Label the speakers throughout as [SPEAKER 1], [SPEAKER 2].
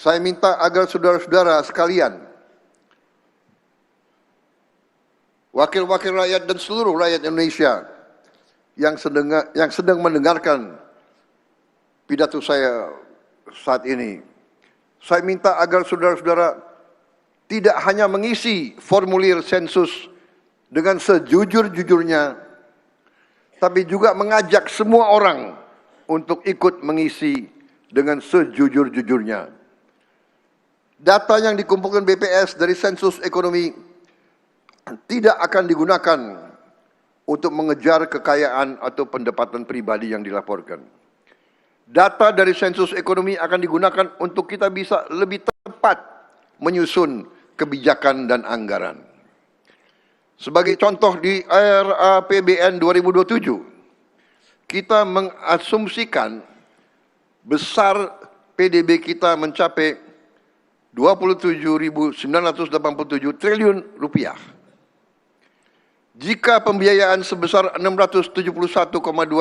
[SPEAKER 1] Saya minta agar saudara-saudara sekalian, wakil-wakil rakyat dan seluruh rakyat Indonesia yang sedang mendengarkan pidato saya saat ini, saya minta agar saudara-saudara tidak hanya mengisi formulir sensus dengan sejujur-jujurnya, tapi juga mengajak semua orang untuk ikut mengisi dengan sejujur-jujurnya. Data yang dikumpulkan BPS dari sensus ekonomi tidak akan digunakan untuk mengejar kekayaan atau pendapatan pribadi yang dilaporkan. Data dari sensus ekonomi akan digunakan untuk kita bisa lebih tepat menyusun kebijakan dan anggaran. Sebagai contoh di RAPBN 2027, kita mengasumsikan besar PDB kita mencapai 27.987 triliun rupiah. Jika pembiayaan sebesar 671,2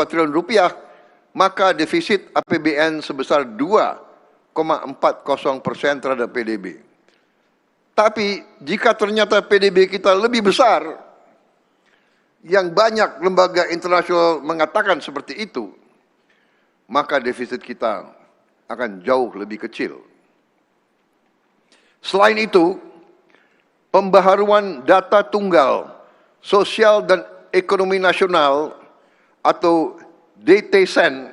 [SPEAKER 1] triliun rupiah, maka defisit APBN sebesar 2,40% terhadap PDB. Tapi jika ternyata PDB kita lebih besar, yang banyak lembaga internasional mengatakan seperti itu, maka defisit kita akan jauh lebih kecil. Selain itu, pembaharuan data tunggal sosial dan ekonomi nasional atau DTSEN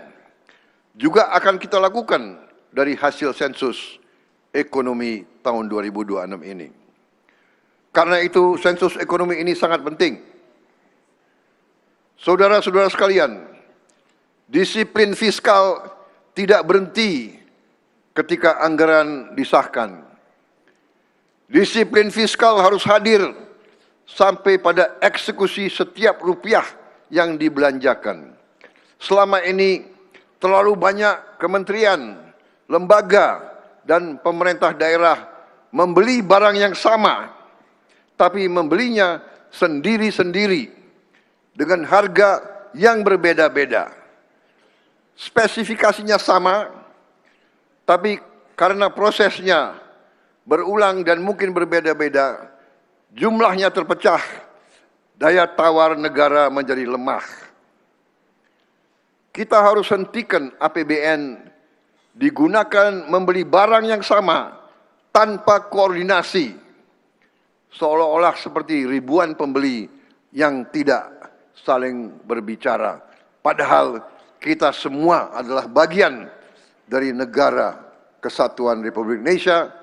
[SPEAKER 1] juga akan kita lakukan dari hasil sensus ekonomi tahun 2026 ini. Karena itu sensus ekonomi ini sangat penting. Saudara-saudara sekalian, disiplin fiskal tidak berhenti ketika anggaran disahkan. Disiplin fiskal harus hadir sampai pada eksekusi setiap rupiah yang dibelanjakan. Selama ini terlalu banyak kementerian, lembaga, dan pemerintah daerah membeli barang yang sama, tapi membelinya sendiri-sendiri dengan harga yang berbeda-beda. Spesifikasinya sama, tapi karena prosesnya berulang dan mungkin berbeda-beda, jumlahnya terpecah, daya tawar negara menjadi lemah. Kita harus hentikan APBN digunakan membeli barang yang sama tanpa koordinasi, seolah-olah seperti ribuan pembeli yang tidak saling berbicara. Padahal kita semua adalah bagian dari negara kesatuan Republik Indonesia.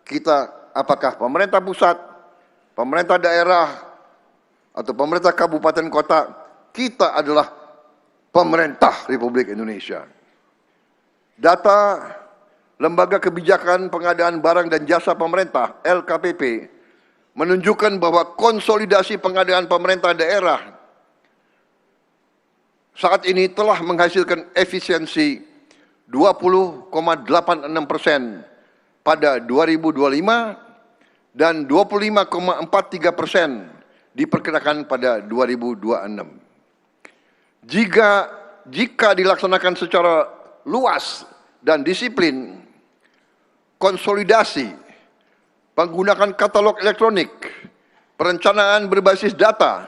[SPEAKER 1] Kita, apakah pemerintah pusat, pemerintah daerah, atau pemerintah kabupaten kota, kita adalah pemerintah Republik Indonesia. Data Lembaga Kebijakan Pengadaan Barang dan Jasa Pemerintah, LKPP, menunjukkan bahwa konsolidasi pengadaan pemerintah daerah saat ini telah menghasilkan efisiensi 20,86% pada 2025 dan 25,43% diperkirakan pada 2026. Jika dilaksanakan secara luas dan disiplin, konsolidasi, penggunaan katalog elektronik, perencanaan berbasis data,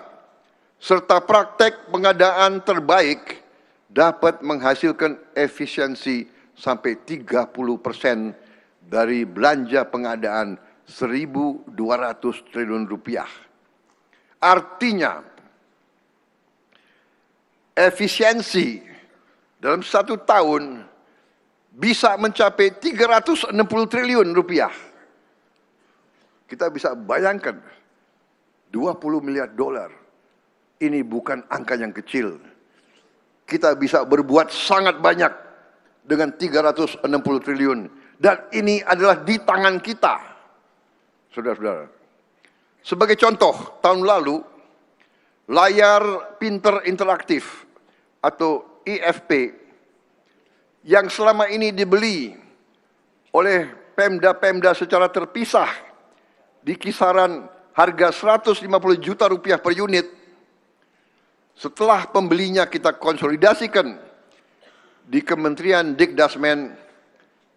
[SPEAKER 1] serta praktek pengadaan terbaik dapat menghasilkan efisiensi sampai 30% dari belanja pengadaan 1.200 triliun rupiah. Artinya, efisiensi dalam 1 tahun bisa mencapai 360 triliun rupiah. Kita bisa bayangkan 20 miliar dolar. Ini bukan angka yang kecil. Kita bisa berbuat sangat banyak dengan 360 triliun. Dan ini adalah di tangan kita, saudara-saudara. Sebagai contoh, tahun lalu, layar pinter interaktif atau IFP yang selama ini dibeli oleh Pemda-Pemda secara terpisah di kisaran harga 150 juta rupiah per unit, setelah pembelinya kita konsolidasikan di Kementerian Dikdasmen,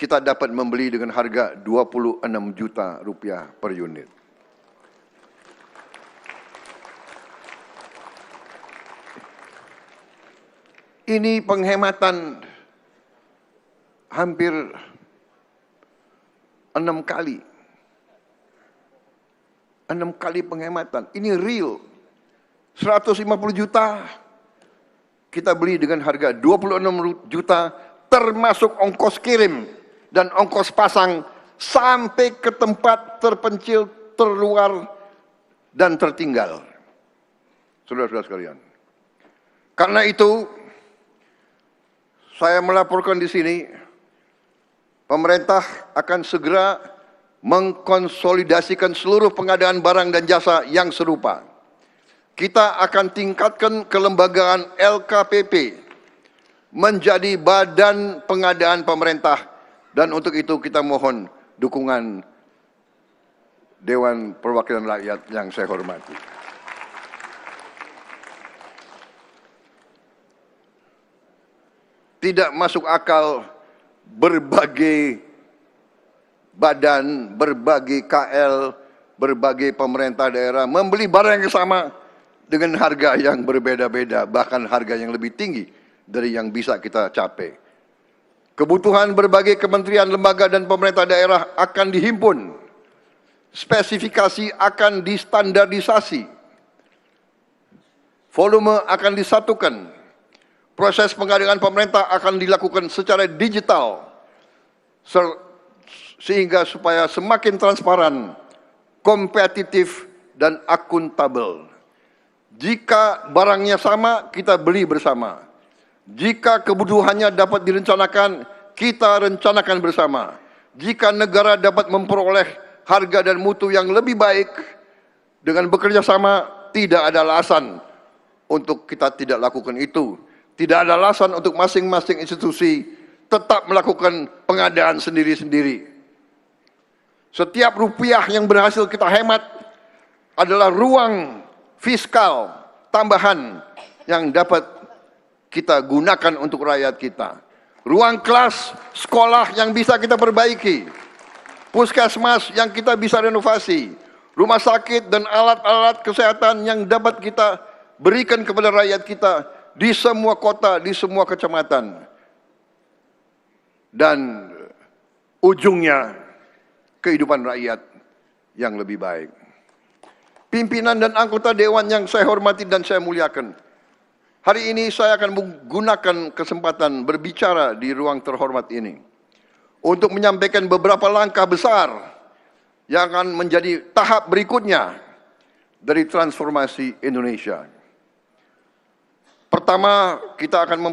[SPEAKER 1] kita dapat membeli dengan harga 26 juta rupiah per unit. Ini penghematan hampir 6 kali. 6 kali penghematan. Ini real. 150 juta kita beli dengan harga 26 juta termasuk ongkos kirim dan ongkos pasang sampai ke tempat terpencil, terluar, dan tertinggal. Saudara-saudara sekalian. Karena itu, saya melaporkan di sini, pemerintah akan segera mengkonsolidasikan seluruh pengadaan barang dan jasa yang serupa. Kita akan tingkatkan kelembagaan LKPP menjadi badan pengadaan pemerintah, dan untuk itu kita mohon dukungan Dewan Perwakilan Rakyat yang saya hormati. Tidak masuk akal berbagai badan, berbagai KL, berbagai pemerintah daerah membeli barang yang sama dengan harga yang berbeda-beda, bahkan harga yang lebih tinggi dari yang bisa kita capai. Kebutuhan berbagai kementerian, lembaga, dan pemerintah daerah akan dihimpun. Spesifikasi akan distandardisasi. Volume akan disatukan. Proses pengadaan pemerintah akan dilakukan secara digital, sehingga supaya semakin transparan, kompetitif, dan akuntabel. Jika barangnya sama, kita beli bersama. Jika kebutuhannya dapat direncanakan, kita rencanakan bersama. Jika negara dapat memperoleh harga dan mutu yang lebih baik dengan bekerja sama, tidak ada alasan untuk kita tidak lakukan itu. Tidak ada alasan untuk masing-masing institusi tetap melakukan pengadaan sendiri-sendiri. Setiap rupiah yang berhasil kita hemat adalah ruang fiskal tambahan yang dapat kita gunakan untuk rakyat kita. Ruang kelas sekolah yang bisa kita perbaiki. Puskesmas yang kita bisa renovasi. Rumah sakit dan alat-alat kesehatan yang dapat kita berikan kepada rakyat kita di semua kota, di semua kecamatan. Dan ujungnya kehidupan rakyat yang lebih baik. Pimpinan dan anggota dewan yang saya hormati dan saya muliakan, hari ini saya akan menggunakan kesempatan berbicara di ruang terhormat ini untuk menyampaikan beberapa langkah besar yang akan menjadi tahap berikutnya dari transformasi Indonesia. Pertama, kita akan